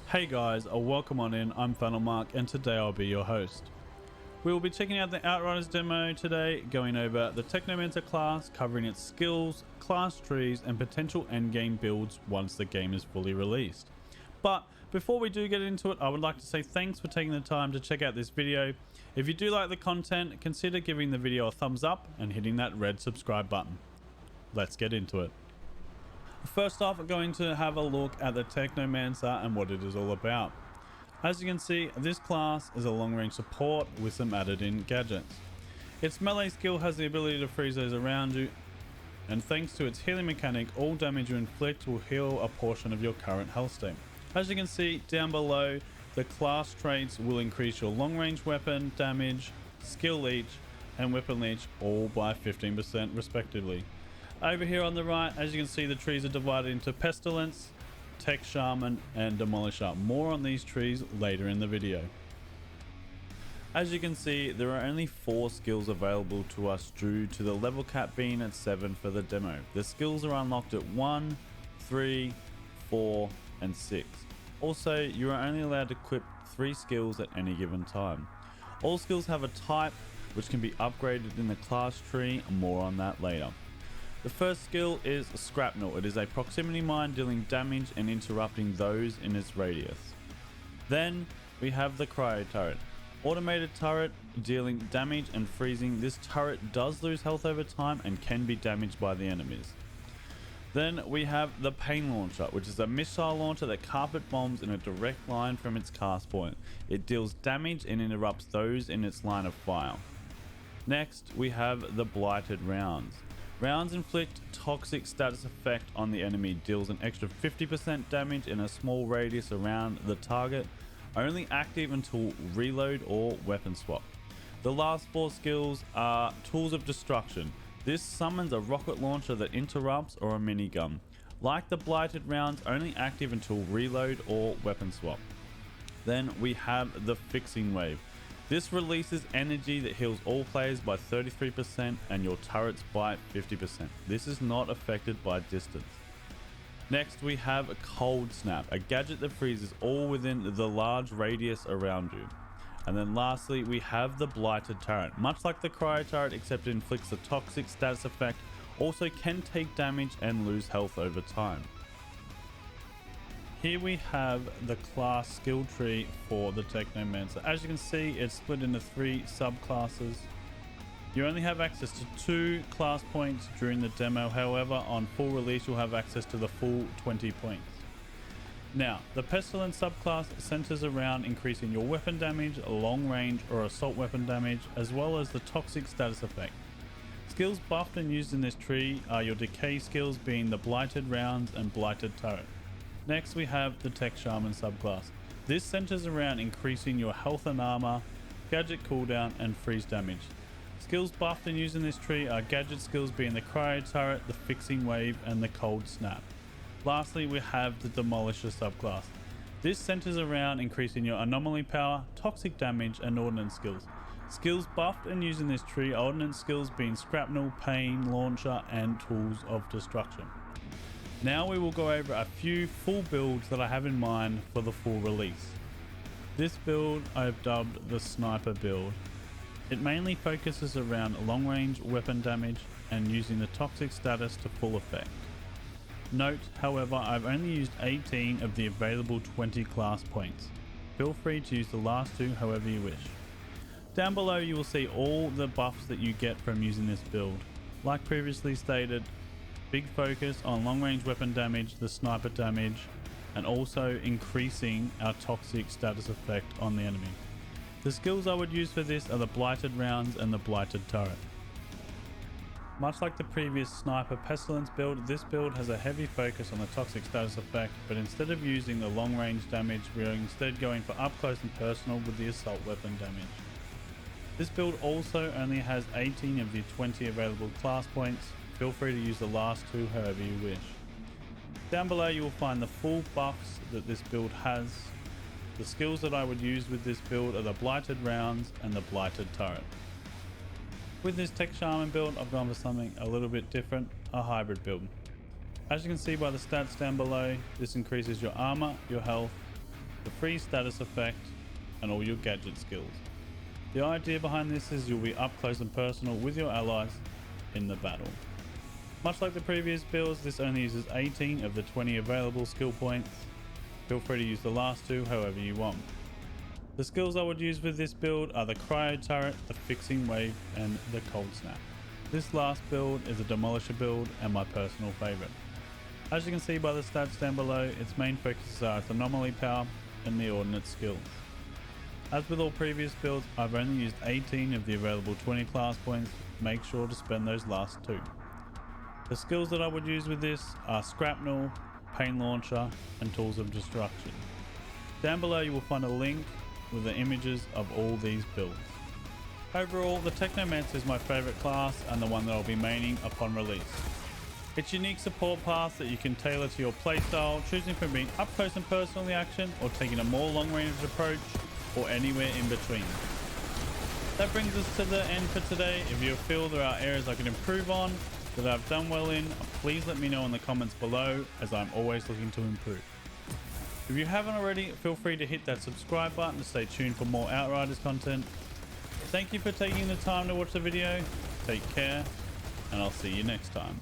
Hey guys, welcome on in. I'm Funnel Mark and today I'll be your host. We will be checking out the Outriders demo today, going over the Technomancer class, covering its skills, class trees and potential endgame builds once the game is fully released. But before we do get into it, I would like to say thanks for taking the time to check out this video. If you do like the content, consider giving the video a thumbs up and hitting that red subscribe button. Let's get into it. First off, we're going to have a look at the Technomancer and what it is all about. As you can see, this class is a long-range support with some added-in gadgets. Its melee skill has the ability to freeze those around you, and thanks to its healing mechanic, all damage you inflict will heal a portion of your current health state. As you can see down below, the class traits will increase your long-range weapon damage, skill leech, and weapon leech all by 15% respectively. Over here on the right, as you can see, the trees are divided into Pestilence, Tech Shaman, and Demolisher. More on these trees later in the video. As you can see, there are only 4 skills available to us due to the level cap being at 7 for the demo. The skills are unlocked at 1, 3, 4, and 6. Also, you are only allowed to equip 3 skills at any given time. All skills have a type, which can be upgraded in the class tree. More on that later. The first skill is Shrapnel. It is a proximity mine dealing damage and interrupting those in its radius. Then we have the Cryo Turret. Automated turret dealing damage and freezing. This turret does lose health over time and can be damaged by the enemies. Then we have the Pain Launcher, which is a missile launcher that carpet bombs in a direct line from its cast point. It deals damage and interrupts those in its line of fire. Next we have the Blighted Rounds. Rounds inflict toxic status effect on the enemy, deals an extra 50% damage in a small radius around the target, only active until reload or weapon swap. The last 4 skills are Tools of Destruction. This summons a rocket launcher that interrupts or a minigun. Like the Blighted Rounds, only active until reload or weapon swap. Then we have the Fixing Wave. This releases energy that heals all players by 33% and your turrets by 50%. This is not affected by distance. Next we have a Cold Snap, a gadget that freezes all within the large radius around you. And then lastly we have the Blighted Turret. Much like the Cryo Turret, except it inflicts a toxic status effect, also can take damage and lose health over time. Here we have the class skill tree for the Technomancer. As you can see, it's split into 3 subclasses. You only have access to 2 class points during the demo. However, on full release, you'll have access to the full 20 points. Now, the Pestilence subclass centers around increasing your weapon damage, long range or assault weapon damage, as well as the toxic status effect. Skills buffed and used in this tree are your decay skills, being the Blighted Rounds and Blighted Turret. Next we have the Tech Shaman subclass. This centers around increasing your health and armor, gadget cooldown and freeze damage. Skills buffed and used in this tree are gadget skills, being the Cryo Turret, the Fixing Wave and the Cold Snap. Lastly we have the Demolisher subclass. This centers around increasing your anomaly power, toxic damage and ordnance skills. Skills buffed and used in this tree are ordnance skills, being Shrapnel, Pain, Launcher and Tools of Destruction. Now we will go over a few full builds that I have in mind for the full release. This build I have dubbed the Sniper build. It mainly focuses around long range weapon damage and using the toxic status to full effect. Note, however, I've only used 18 of the available 20 class points. Feel free to use the last 2 however you wish. Down below you will see all the buffs that you get from using this build. Like previously stated, big focus on long range weapon damage, the sniper damage, and also increasing our toxic status effect on the enemy. The skills I would use for this are the Blighted Rounds and the Blighted Turret. Much like the previous Sniper Pestilence build, this build has a heavy focus on the toxic status effect, but instead of using the long range damage, we are instead going for up close and personal with the assault weapon damage. This build also only has 18 of the 20 available class points. Feel free to use the last 2 however you wish. Down below you will find the full buffs that this build has. The skills that I would use with this build are the Blighted Rounds and the Blighted Turret. With this Tech Shaman build, I've gone for something a little bit different, a hybrid build. As you can see by the stats down below, this increases your armor, your health, the free status effect, and all your gadget skills. The idea behind this is you'll be up close and personal with your allies in the battle. Much like the previous builds, this only uses 18 of the 20 available skill points. Feel free to use the last two however you want. The skills I would use with this build are the Cryo Turret, the Fixing Wave, and the Cold Snap. This last build is a Demolisher build and my personal favourite. As you can see by the stats down below, its main focuses are its Anomaly Power and the Ordnance skills. As with all previous builds, I've only used 18 of the available 20 class points. Make sure to spend those last two. The skills that I would use with this are Scrapnel, Pain Launcher, and Tools of Destruction. Down below you will find a link with the images of all these builds. Overall, the Technomancer is my favourite class and the one that I'll be maining upon release. Its unique support paths that you can tailor to your playstyle, choosing from being up close and personal in the action or taking a more long range approach, or anywhere in between. That brings us to the end for today. If you feel there are areas I can improve on that I've done well in, please let me know in the comments below, as I'm always looking to improve. If you haven't already, feel free to hit that subscribe button to stay tuned for more Outriders content. Thank you for taking the time to watch the video. Take care, and I'll see you next time.